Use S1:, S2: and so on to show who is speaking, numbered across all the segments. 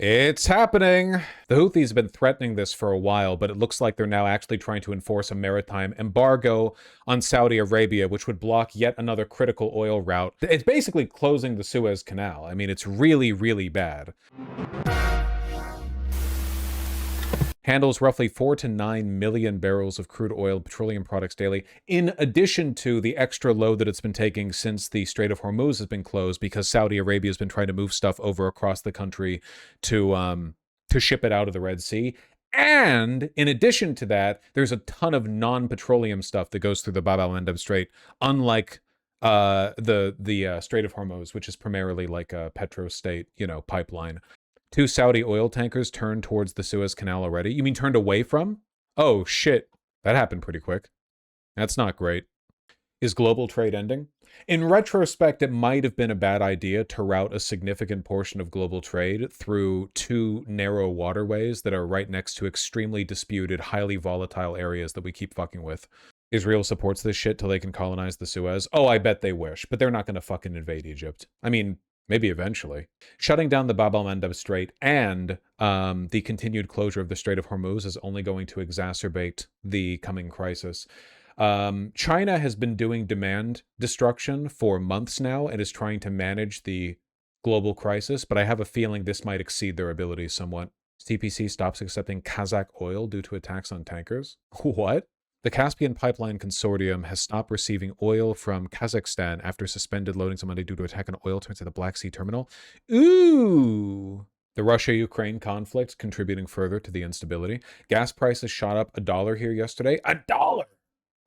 S1: It's happening. The Houthis have been threatening this for a while, but it looks like they're now actually trying to enforce a maritime embargo on Saudi Arabia, which would block yet another critical oil route. It's basically closing the Suez Canal. I mean, it's really, really bad. Handles roughly 4 to 9 million barrels of crude oil and petroleum products daily, in addition to the extra load that it's been taking since the Strait of Hormuz has been closed, because Saudi Arabia has been trying to move stuff over across the country to ship it out of the Red Sea. And in addition to that, there's a ton of non-petroleum stuff that goes through the Bab el-Mandeb Strait, unlike the Strait of Hormuz, which is primarily like a petrostate, pipeline. 2 Saudi oil tankers turned towards the Suez Canal already. You mean turned away from? Oh, shit. That happened pretty quick. That's not great. Is global trade ending? In retrospect, it might have been a bad idea to route a significant portion of global trade through 2 narrow waterways that are right next to extremely disputed, highly volatile areas that we keep fucking with. Israel supports this shit till they can colonize the Suez. Oh, I bet they wish, but they're not going to fucking invade Egypt. I mean, maybe eventually. Shutting down the Bab el-Mandeb Strait and the continued closure of the Strait of Hormuz is only going to exacerbate the coming crisis. China has been doing demand destruction for months now and is trying to manage the global crisis, but I have a feeling this might exceed their abilities somewhat. CPC stops accepting Kazakh oil due to attacks on tankers. What? The Caspian Pipeline Consortium has stopped receiving oil from Kazakhstan after suspended loadings on Monday due to attack on oil terminals at the Black Sea terminal. Ooh! The Russia-Ukraine conflict contributing further to the instability. Gas prices shot up $1 here yesterday. $1!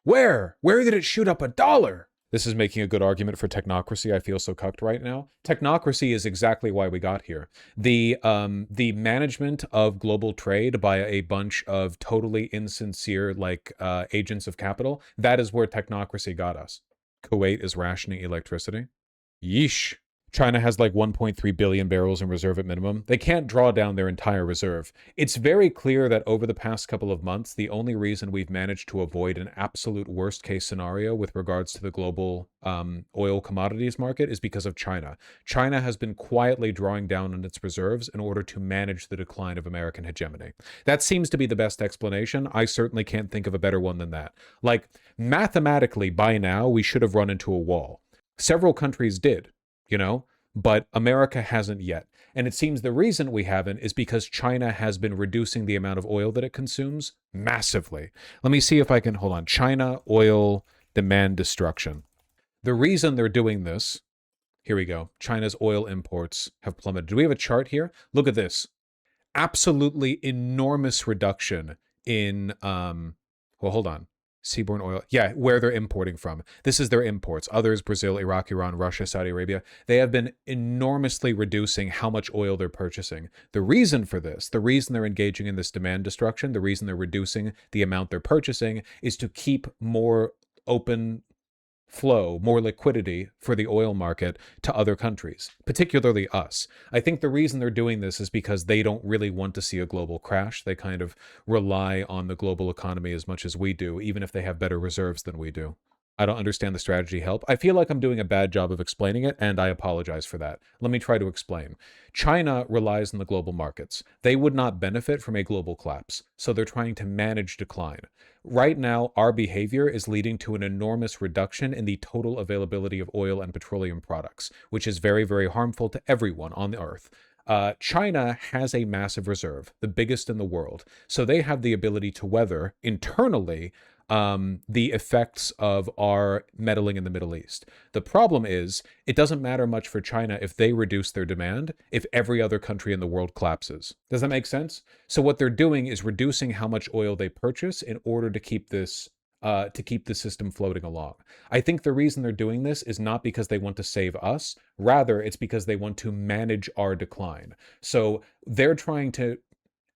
S1: Where? Where did it shoot up $1? This is making a good argument for technocracy. I feel so cucked right now. Technocracy is exactly why we got here. The management of global trade by a bunch of totally insincere, agents of capital, that is where technocracy got us. Kuwait is rationing electricity. Yeesh. China has like 1.3 billion barrels in reserve at minimum. They can't draw down their entire reserve. It's very clear that over the past couple of months, the only reason we've managed to avoid an absolute worst case scenario with regards to the global oil commodities market is because of China. China has been quietly drawing down on its reserves in order to manage the decline of American hegemony. That seems to be the best explanation. I certainly can't think of a better one than that. Like, mathematically, by now, we should have run into a wall. Several countries did. But America hasn't yet. And it seems the reason we haven't is because China has been reducing the amount of oil that it consumes massively. Let me see if I can, hold on. China oil demand destruction. The reason they're doing this, here we go. China's oil imports have plummeted. Do we have a chart here? Look at this. Absolutely enormous reduction in, hold on. Seaborne oil. Yeah, where they're importing from. This is their imports. Others, Brazil, Iraq, Iran, Russia, Saudi Arabia, they have been enormously reducing how much oil they're purchasing. The reason for this, the reason they're engaging in this demand destruction, the reason they're reducing the amount they're purchasing is to keep more open flow, more liquidity for the oil market to other countries, particularly us. I think the reason they're doing this is because they don't really want to see a global crash. They kind of rely on the global economy as much as we do, even if they have better reserves than we do. I don't understand the strategy help. I feel like I'm doing a bad job of explaining it, and I apologize for that. Let me try to explain. China relies on the global markets. They would not benefit from a global collapse, so they're trying to manage decline. Right now, our behavior is leading to an enormous reduction in the total availability of oil and petroleum products, which is very, very harmful to everyone on the earth. China has a massive reserve, the biggest in the world, so they have the ability to weather internally the effects of our meddling in the Middle East. The problem is, it doesn't matter much for China if they reduce their demand, if every other country in the world collapses. Does that make sense? So what they're doing is reducing how much oil they purchase in order to keep this to keep the system floating along. I think the reason they're doing this is not because they want to save us. Rather, it's because they want to manage our decline. So they're trying to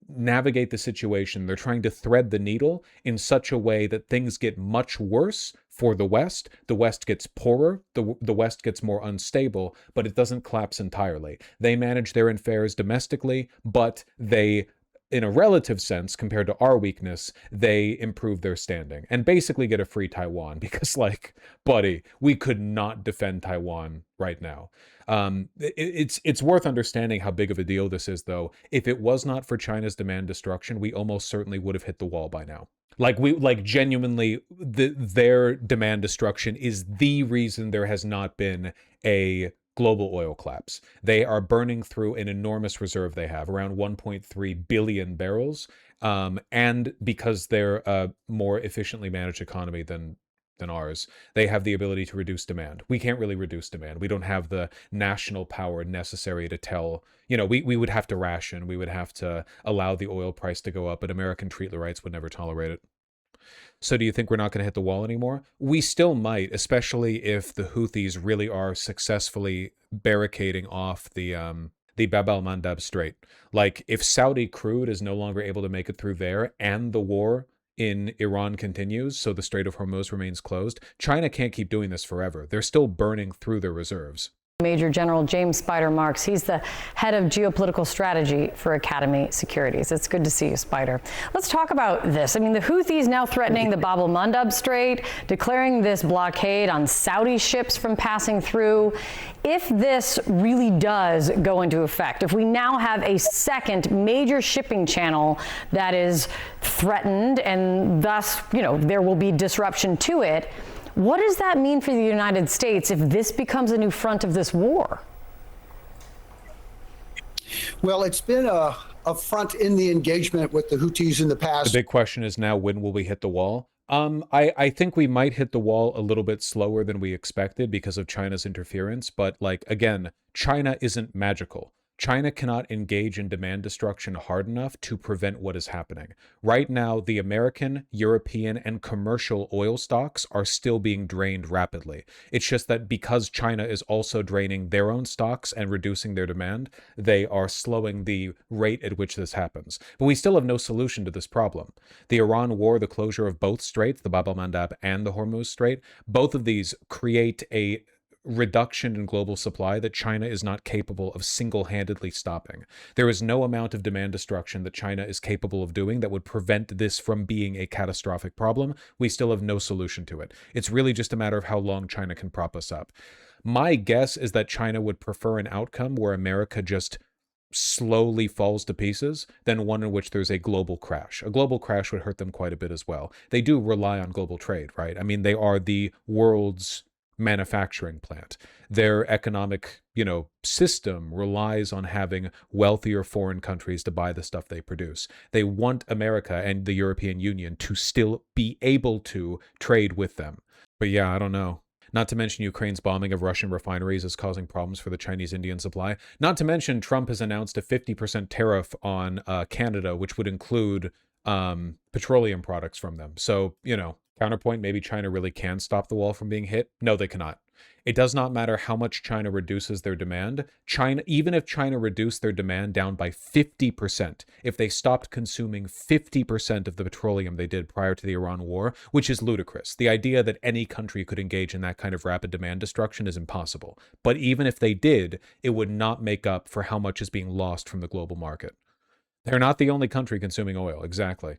S1: navigate the situation. They're trying to thread the needle in such a way that things get much worse for the West. The West gets poorer. The West gets more unstable, but it doesn't collapse entirely. They manage their affairs domestically, but they in a relative sense, compared to our weakness, they improve their standing and basically get a free Taiwan because, like, buddy, we could not defend Taiwan right now. It's worth understanding how big of a deal this is, though. If it was not for China's demand destruction, we almost certainly would have hit the wall by now. Like genuinely, their demand destruction is the reason there has not been a global oil collapse. They are burning through an enormous reserve they have, around 1.3 billion barrels. And because they're a more efficiently managed economy than ours, they have the ability to reduce demand. We can't really reduce demand. We don't have the national power necessary to tell, we would have to ration, we would have to allow the oil price to go up, but American treaty rights would never tolerate it. So do you think we're not going to hit the wall anymore? We still might, especially if the Houthis really are successfully barricading off the Bab al-Mandab Strait. Like, if Saudi crude is no longer able to make it through there and the war in Iran continues, so the Strait of Hormuz remains closed, China can't keep doing this forever. They're still burning through their reserves.
S2: Major General James Spider Marks. He's the head of geopolitical strategy for Academy Securities. It's good to see you, Spider. Let's talk about this. I mean, the Houthis now threatening the Bab al-Mandab Strait, declaring this blockade on Saudi ships from passing through. If this really does go into effect, if we now have a second major shipping channel that is threatened and thus, there will be disruption to it, what does that mean for the United States if this becomes a new front of this war?
S3: Well, it's been a front in the engagement with the Houthis in the past.
S1: The big question is now, when will we hit the wall? I think we might hit the wall a little bit slower than we expected because of China's interference. But again, China isn't magical. China cannot engage in demand destruction hard enough to prevent what is happening. Right now, the American, European, and commercial oil stocks are still being drained rapidly. It's just that because China is also draining their own stocks and reducing their demand, they are slowing the rate at which this happens. But we still have no solution to this problem. The Iran war, the closure of both straits, the Bab al-Mandab and the Hormuz Strait, both of these create a reduction in global supply that China is not capable of single-handedly stopping. There is no amount of demand destruction that China is capable of doing that would prevent this from being a catastrophic problem. We still have no solution to it. It's really just a matter of how long China can prop us up. My guess is that China would prefer an outcome where America just slowly falls to pieces than one in which there's a global crash. A global crash would hurt them quite a bit as well. They do rely on global trade, right? I mean, they are the world's manufacturing plant. Their economic, system relies on having wealthier foreign countries to buy the stuff they produce. They want America and the European Union to still be able to trade with them. But yeah, I don't know. Not to mention Ukraine's bombing of Russian refineries is causing problems for the Chinese-Indian supply. Not to mention Trump has announced a 50% tariff on Canada, which would include petroleum products from them. So, counterpoint, maybe China really can stop the wall from being hit. No, they cannot. It does not matter how much China reduces their demand. Even if China reduced their demand down by 50%, if they stopped consuming 50% of the petroleum they did prior to the Iran war, which is ludicrous. The idea that any country could engage in that kind of rapid demand destruction is impossible. But even if they did, it would not make up for how much is being lost from the global market. They're not the only country consuming oil, exactly.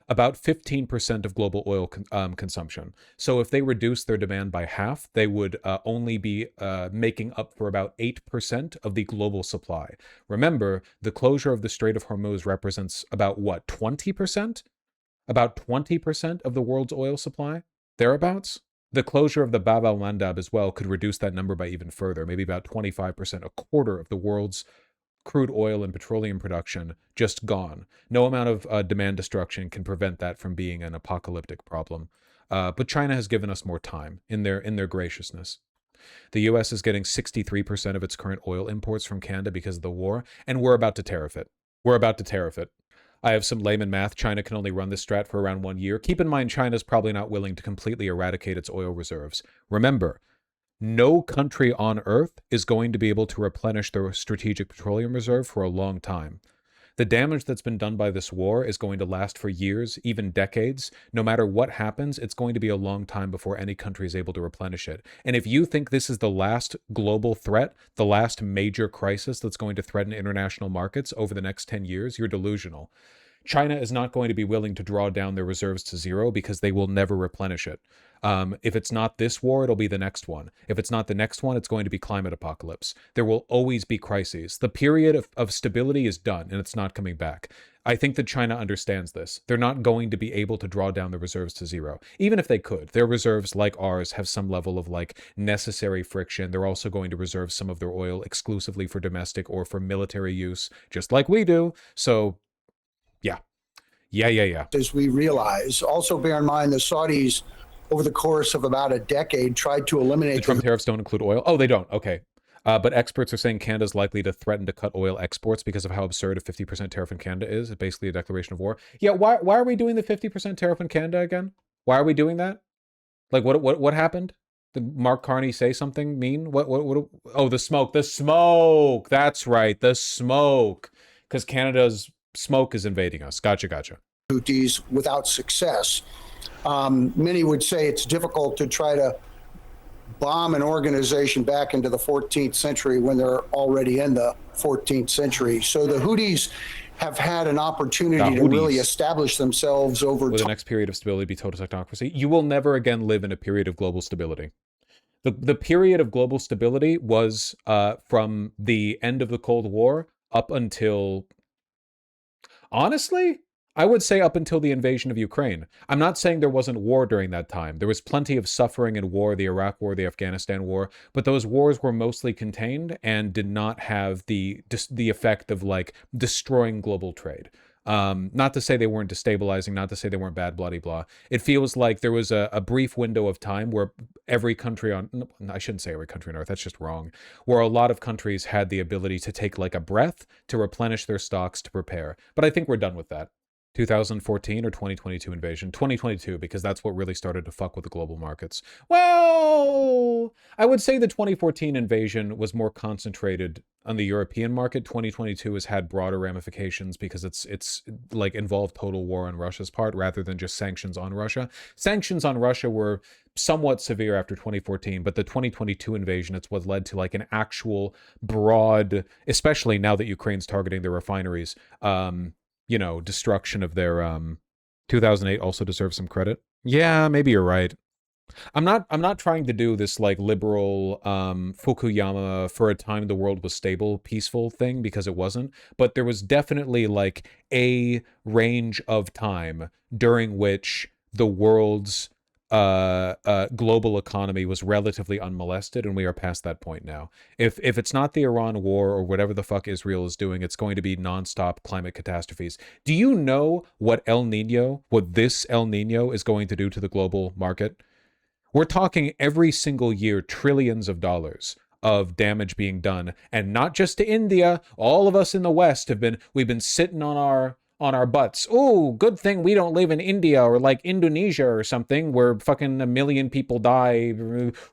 S1: About 15% of global oil consumption. So if they reduce their demand by half, they would only be making up for about 8% of the global supply. Remember, the closure of the Strait of Hormuz represents about 20%? About 20% of the world's oil supply? Thereabouts? The closure of the Bab al-Mandab as well could reduce that number by even further, maybe about 25%, a quarter of the world's crude oil and petroleum production just gone. No amount of demand destruction can prevent that from being an apocalyptic problem. But China has given us more time in their graciousness. The U.S. is getting 63% of its current oil imports from Canada because of the war, and we're about to tariff it. I have some layman math. China can only run this strat for around 1 year. Keep in mind, China's probably not willing to completely eradicate its oil reserves. Remember, no country on Earth is going to be able to replenish their strategic petroleum reserve for a long time. The damage that's been done by this war is going to last for years, even decades. No matter what happens, it's going to be a long time before any country is able to replenish it. And if you think this is the last global threat, the last major crisis that's going to threaten international markets over the next 10 years, you're delusional. China is not going to be willing to draw down their reserves to zero because they will never replenish it. If it's not this war, it'll be the next one. If it's not the next one, it's going to be climate apocalypse. There will always be crises. The period of stability is done, and it's not coming back. I think that China understands this. They're not going to be able to draw down the reserves to zero. Even if they could, their reserves, like ours, have some level of like necessary friction. They're also going to reserve some of their oil exclusively for domestic or for military use, just like we do. So yeah.
S3: As we realize, also bear in mind the Saudis, over the course of about a decade, tried to eliminate
S1: the Trump tariffs don't include oil. Oh, they don't. Okay. But experts are saying Canada's likely to threaten to cut oil exports because of how absurd a 50% tariff in Canada is. It's basically a declaration of war. Yeah, why are we doing the 50% tariff in Canada again? Why are we doing that? Like, what happened? Did Mark Carney say something mean? What? Oh, the smoke. The smoke. That's right. The smoke. Because Canada's smoke is invading us. Gotcha.
S3: Houthis without success. Many would say it's difficult to try to bomb an organization back into the 14th century when they're already in the 14th century. So the Houthis have had an opportunity to really establish themselves over time.
S1: Will the next period of stability be total technocracy? You will never again live in a period of global stability. The period of global stability was from the end of the Cold War up until, honestly, I would say up until the invasion of Ukraine. I'm not saying there wasn't war during that time. There was plenty of suffering and war, the Iraq War, the Afghanistan War, but those wars were mostly contained and did not have the effect of like destroying global trade. Not to say they weren't destabilizing, not to say they weren't bad, blah, blah, blah. It feels like there was a brief window of time where every country on, I shouldn't say every country on earth, that's just wrong, where a lot of countries had the ability to take like a breath, to replenish their stocks, to prepare. But I think we're done with that. 2014 or 2022 invasion? 2022, because that's what really started to fuck with the global markets. Well, I would say the 2014 invasion was more concentrated on the European market. 2022 has had broader ramifications because it's like involved total war on Russia's part rather than just sanctions on Russia. Sanctions on Russia were somewhat severe after 2014, but the 2022 invasion, it's what led to like an actual broad, especially now that Ukraine's targeting their refineries, destruction of their 2008 also deserves some credit. Yeah, maybe you're right. I'm not trying to do this like liberal Fukuyama for a time the world was stable, peaceful thing, because it wasn't, but there was definitely like a range of time during which the world's global economy was relatively unmolested, and we are past that point now. If it's not the Iran war or whatever the fuck Israel is doing, it's going to be nonstop climate catastrophes. Do you know what this El Nino is going to do to the global market? We're talking every single year trillions of dollars of damage being done, and not just to India. All of us in the West we've been sitting on our butts. Oh, good thing we don't live in India or like Indonesia or something where fucking 1 million people die.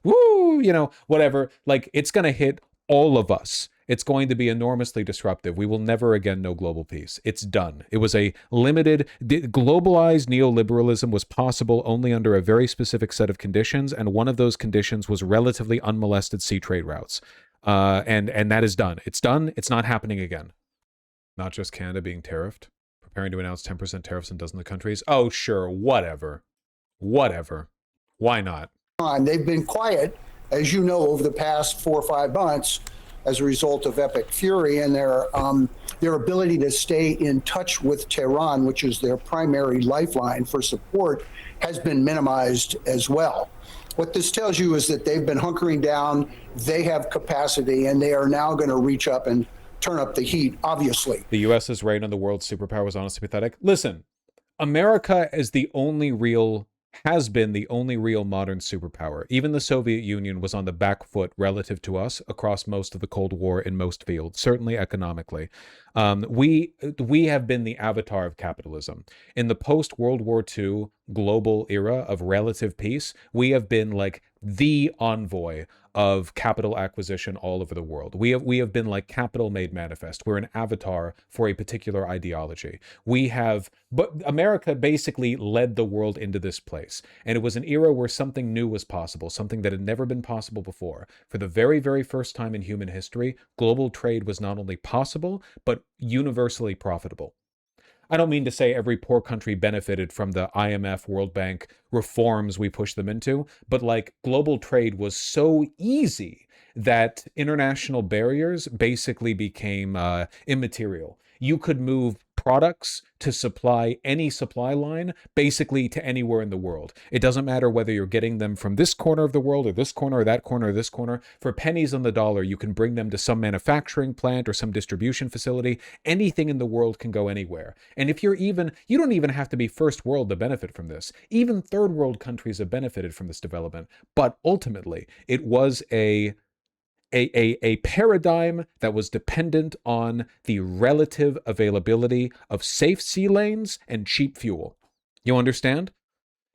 S1: Woo, whatever. Like, it's going to hit all of us. It's going to be enormously disruptive. We will never again know global peace. It's done. It was a globalized neoliberalism was possible only under a very specific set of conditions, and one of those conditions was relatively unmolested sea trade routes. And that is done. It's done. It's not happening again. Not just Canada being tariffed. Preparing to announce 10% tariffs in dozens of countries. Oh, sure, whatever. Why not?
S3: They've been quiet, as you know, over the past 4 or 5 months as a result of epic fury, and their ability to stay in touch with Tehran, which is their primary lifeline for support, has been minimized as well. What this tells you is that they've been hunkering down, they have capacity, and they are now going to reach up and turn up the heat, obviously.
S1: The U.S.'s reign on the world's superpower was honestly pathetic. Listen, America has been the only real modern superpower. Even the Soviet Union was on the back foot relative to us across most of the Cold War in most fields, certainly economically. We have been the avatar of capitalism. In the post-World War II global era of relative peace, we have been like the envoy of capital acquisition all over the world. We have been like capital made manifest. We're an avatar for a particular ideology. But America basically led the world into this place. And it was an era where something new was possible, something that had never been possible before. For the very, very first time in human history, global trade was not only possible, but universally profitable. I don't mean to say every poor country benefited from the IMF, World Bank reforms we pushed them into, but like global trade was so easy that international barriers basically became immaterial. You could move products to supply any supply line basically to anywhere in the world. It doesn't matter whether you're getting them from this corner of the world or this corner or that corner or this corner. For pennies on the dollar, you can bring them to some manufacturing plant or some distribution facility. Anything in the world can go anywhere. And if you don't even have to be first world to benefit from this. Even third world countries have benefited from this development. But ultimately, it was a paradigm that was dependent on the relative availability of safe sea lanes and cheap fuel. You understand?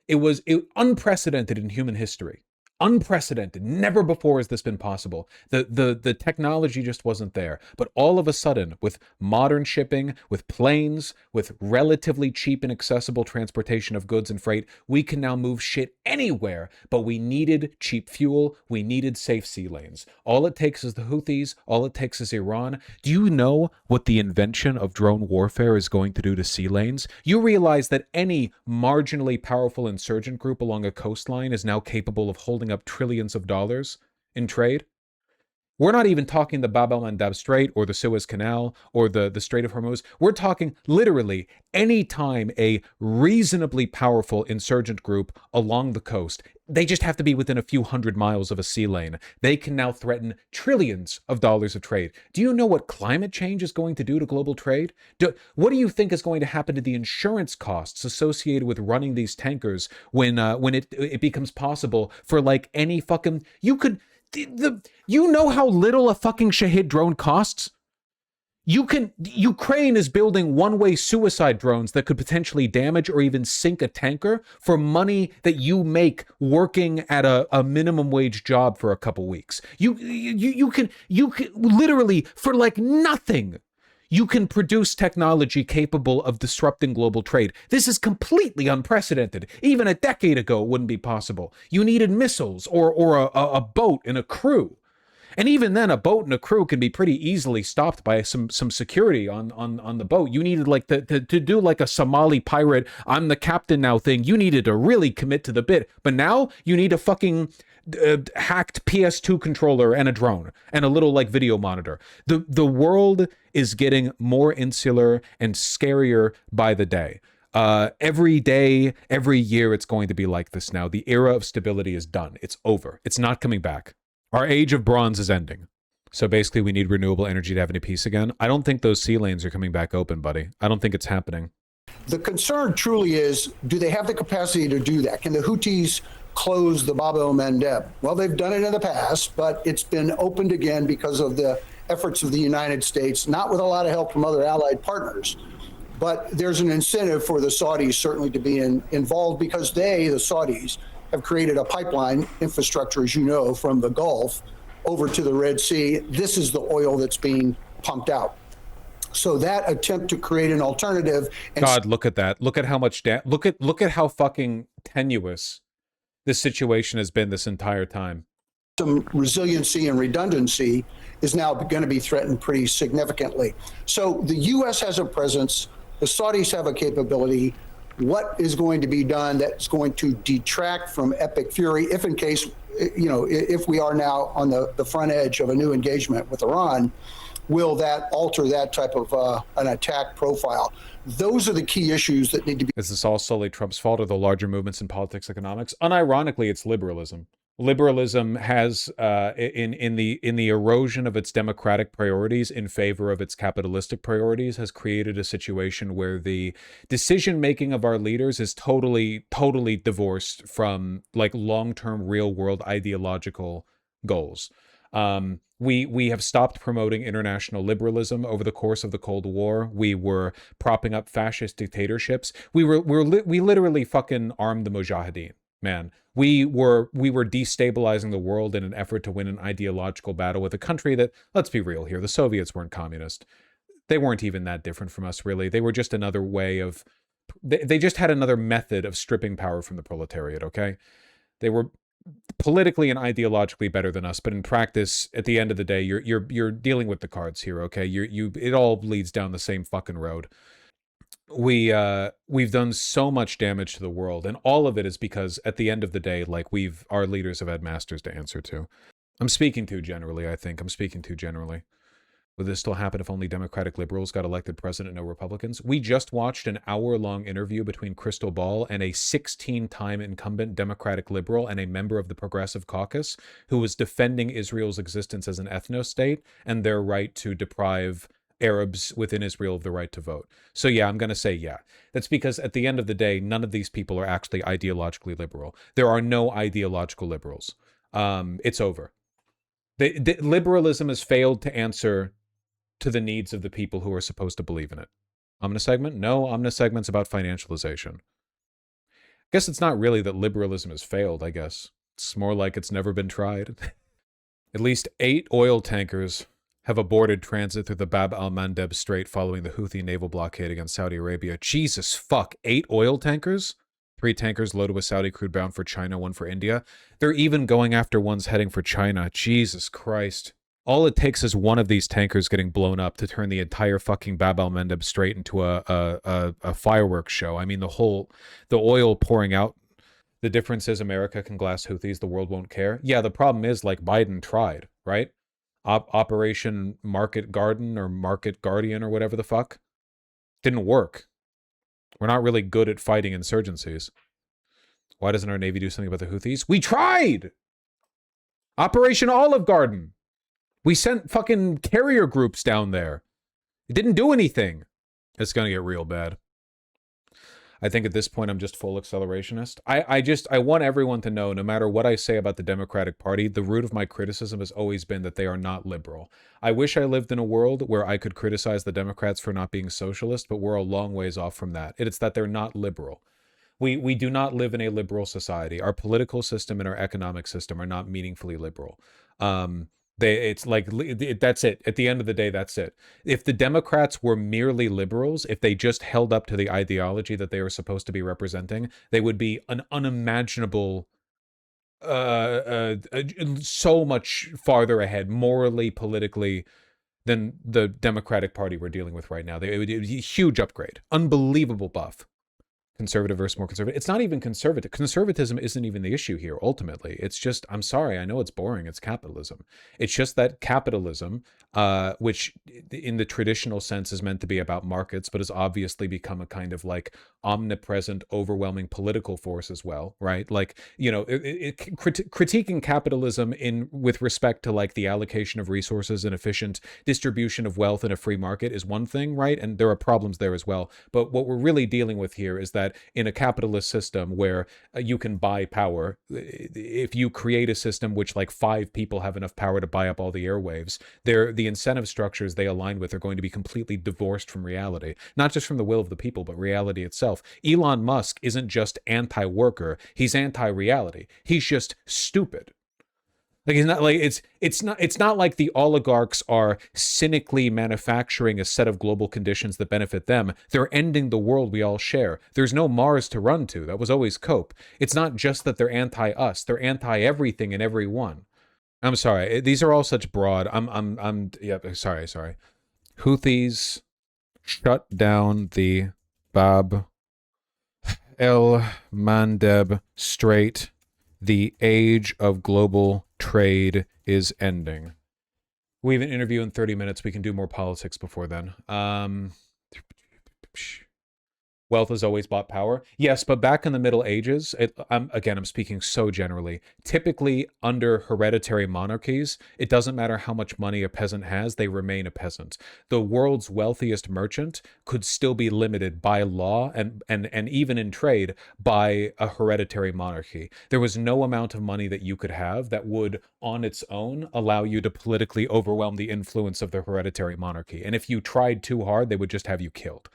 S1: It was unprecedented in human history. Unprecedented. Never before has this been possible. The technology just wasn't there. But all of a sudden, with modern shipping, with planes, with relatively cheap and accessible transportation of goods and freight, we can now move shit anywhere. But we needed cheap fuel. We needed safe sea lanes. All it takes is the Houthis. All it takes is Iran. Do you know what the invention of drone warfare is going to do to sea lanes? You realize that any marginally powerful insurgent group along a coastline is now capable of holding up trillions of dollars in trade. We're not even talking the Bab el-Mandeb Strait or the Suez Canal or the Strait of Hormuz. We're talking literally any time a reasonably powerful insurgent group along the coast, they just have to be within a few hundred miles of a sea lane, they can now threaten trillions of dollars of trade. Do you know what climate change is going to do to global trade? What do you think is going to happen to the insurance costs associated with running these tankers when it becomes possible for like any fucking... You know how little a fucking Shahid drone costs? Ukraine is building one-way suicide drones that could potentially damage or even sink a tanker for money that you make working at a minimum wage job for a couple weeks. You can literally, for like nothing, you can produce technology capable of disrupting global trade. This is completely unprecedented. Even a decade ago, it wouldn't be possible. You needed missiles or a boat and a crew. And even then, a boat and a crew can be pretty easily stopped by some security on the boat. You needed like to do like a Somali pirate, I'm the captain now thing. You needed to really commit to the bit. But now you need a fucking hacked PS2 controller and a drone and a little like video monitor. The world is getting more insular and scarier by the day. Every day, every year, it's going to be like this now. The era of stability is done. It's over. It's not coming back. Our age of bronze is ending. So basically, we need renewable energy to have any peace again. I don't think those sea lanes are coming back open, buddy. I don't think it's happening.
S3: The concern truly is, do they have the capacity to do that? Can the Houthis close the Bab el-Mandeb? Well, they've done it in the past, but it's been opened again because of the efforts of the United States, not with a lot of help from other allied partners. But there's an incentive for the Saudis certainly to be involved because the Saudis, have created a pipeline infrastructure, as you know, from the Gulf over to the Red Sea. This is the oil that's being pumped out. So that attempt to create an alternative.
S1: God, look at that. Look at how much look at how fucking tenuous this situation has been this entire time.
S3: Some resiliency and redundancy is now going to be threatened pretty significantly. So the U.S. has a presence. The Saudis have a capability. What is going to be done that's going to detract from epic fury if in case, if we are now on the front edge of a new engagement with Iran, will that alter that type of an attack profile? Those are the key issues that need to be.
S1: Is this all solely Trump's fault or the larger movements in politics, economics? Unironically, it's liberalism. Liberalism has, in the erosion of its democratic priorities in favor of its capitalistic priorities, has created a situation where the decision-making of our leaders is totally divorced from like long-term real-world ideological goals. We have stopped promoting international liberalism over the course of the Cold War. We were propping up fascist dictatorships. We literally fucking armed the Mujahideen. man. We were destabilizing the world in an effort to win an ideological battle with a country that, let's be real here, the Soviets weren't communist. They weren't even that different from us, really. They were just another way of, they just had another method of stripping power from the proletariat, okay? They were politically and ideologically better than us, but in practice, at the end of the day, you're dealing with the cards here, okay? It all leads down the same fucking road. We've done so much damage to the world, and all of it is because at the end of the day, like, our leaders have had masters to answer to. I'm speaking too generally, I think. I'm speaking too generally. Would this still happen if only Democratic liberals got elected president, no Republicans? We just watched an hour-long interview between Crystal Ball and a 16-time incumbent Democratic liberal and a member of the Progressive Caucus who was defending Israel's existence as an ethno-state and their right to deprive Arabs within Israel of the right to vote. So yeah, I'm going to say yeah. That's because at the end of the day, none of these people are actually ideologically liberal. There are no ideological liberals. It's over. The liberalism has failed to answer to the needs of the people who are supposed to believe in it. Omnisegment? No, omnisegment's about financialization. I guess it's not really that liberalism has failed, I guess. It's more like it's never been tried. At least 8 oil tankers have aborted transit through the Bab al-Mandeb Strait following the Houthi naval blockade against Saudi Arabia. Jesus fuck, 8 oil tankers? 3 tankers loaded with Saudi crude bound for China, 1 for India. They're even going after ones heading for China. Jesus Christ. All it takes is one of these tankers getting blown up to turn the entire fucking Bab al-Mandeb Strait into a fireworks show. I mean, the oil pouring out. The difference is America can glass Houthis, the world won't care. Yeah, the problem is, like, Biden tried, right? Operation Market Garden or Market Guardian or whatever the fuck. Didn't work. We're not really good at fighting insurgencies. Why doesn't our Navy do something about the Houthis? We tried! Operation Olive Garden. We sent fucking carrier groups down there. It didn't do anything. It's going to get real bad. I think at this point I'm just full accelerationist. I want everyone to know, no matter what I say about the Democratic Party, the root of my criticism has always been that they are not liberal. I wish I lived in a world where I could criticize the Democrats for not being socialist, but we're a long ways off from that. It's that they're not liberal. We do not live in a liberal society. Our political system and our economic system are not meaningfully liberal. It's like, that's it. At the end of the day, that's it. If the Democrats were merely liberals, if they just held up to the ideology that they were supposed to be representing, they would be an unimaginable, so much farther ahead, morally, politically, than the Democratic Party we're dealing with right now. It would be a huge upgrade. Unbelievable buff. Conservative versus more conservative. It's not even conservative. Conservatism isn't even the issue here, ultimately. It's just, I'm sorry, I know it's boring, it's capitalism. It's just that capitalism, which in the traditional sense is meant to be about markets, but has obviously become a kind of like omnipresent, overwhelming political force as well, right? Like, you know, critiquing capitalism with respect to like the allocation of resources and efficient distribution of wealth in a free market is one thing, right? And there are problems there as well. But what we're really dealing with here is that in a capitalist system where you can buy power, if you create a system which like 5 people have enough power to buy up all the airwaves, the incentive structures they align with are going to be completely divorced from reality, not just from the will of the people, but reality itself. Elon Musk isn't just anti-worker, he's anti-reality. He's just stupid. Like, it's not like it's not like the oligarchs are cynically manufacturing a set of global conditions that benefit them. They're ending the world we all share. There's no Mars to run to. That was always Cope. It's not just that they're anti-us. They're anti-everything and everyone. I'm sorry. These are all such broad. Sorry. Houthis shut down the Bab el Mandeb Strait. The age of global trade is ending. We have an interview in 30 minutes. We can do more politics before then. Wealth has always bought power. Yes, but back in the Middle Ages, I'm speaking so generally. Typically, under hereditary monarchies, it doesn't matter how much money a peasant has, they remain a peasant. The world's wealthiest merchant could still be limited by law and even in trade by a hereditary monarchy. There was no amount of money that you could have that would, on its own, allow you to politically overwhelm the influence of the hereditary monarchy. And if you tried too hard, they would just have you killed.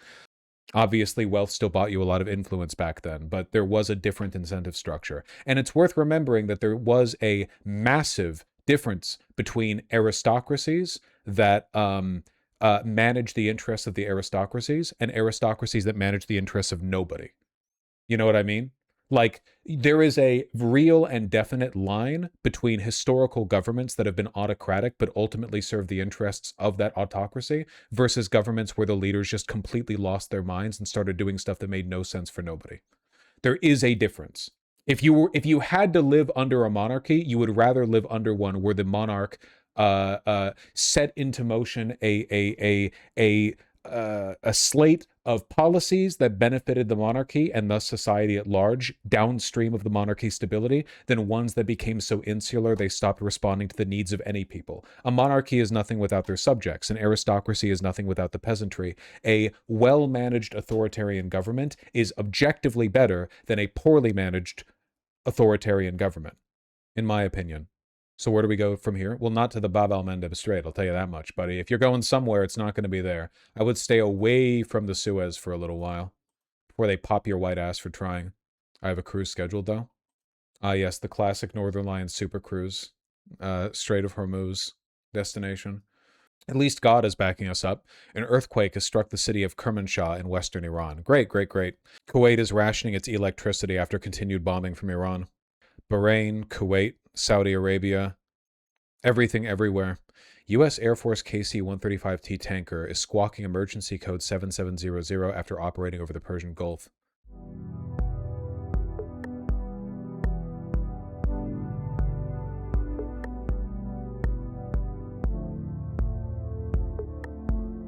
S1: Obviously, wealth still bought you a lot of influence back then, but there was a different incentive structure. And it's worth remembering that there was a massive difference between aristocracies that manage the interests of the aristocracies and aristocracies that manage the interests of nobody. You know what I mean? Like, there is a real and definite line between historical governments that have been autocratic but ultimately serve the interests of that autocracy versus governments where the leaders just completely lost their minds and started doing stuff that made no sense for nobody. There is a difference. If you had to live under a monarchy, you would rather live under one where the monarch set into motion a slate of policies that benefited the monarchy and thus society at large downstream of the monarchy's stability than ones that became so insular they stopped responding to the needs of any people. A monarchy is nothing without their subjects. An aristocracy is nothing without the peasantry. A well-managed authoritarian government is objectively better than a poorly managed authoritarian government, in my opinion. So where do we go from here? Well, not to the Bab al-Mandeb Strait, I'll tell you that much, buddy. If you're going somewhere, it's not going to be there. I would stay away from the Suez for a little while before they pop your white ass for trying. I have a cruise scheduled, though. Yes, the classic Northern Line super cruise. Strait of Hormuz destination. At least God is backing us up. An earthquake has struck the city of Kermanshah in western Iran. Great, great, great. Kuwait is rationing its electricity after continued bombing from Iran. Bahrain, Kuwait, Saudi Arabia, everything everywhere. U.S. Air Force KC-135T tanker is squawking emergency code 7700 after operating over the Persian Gulf.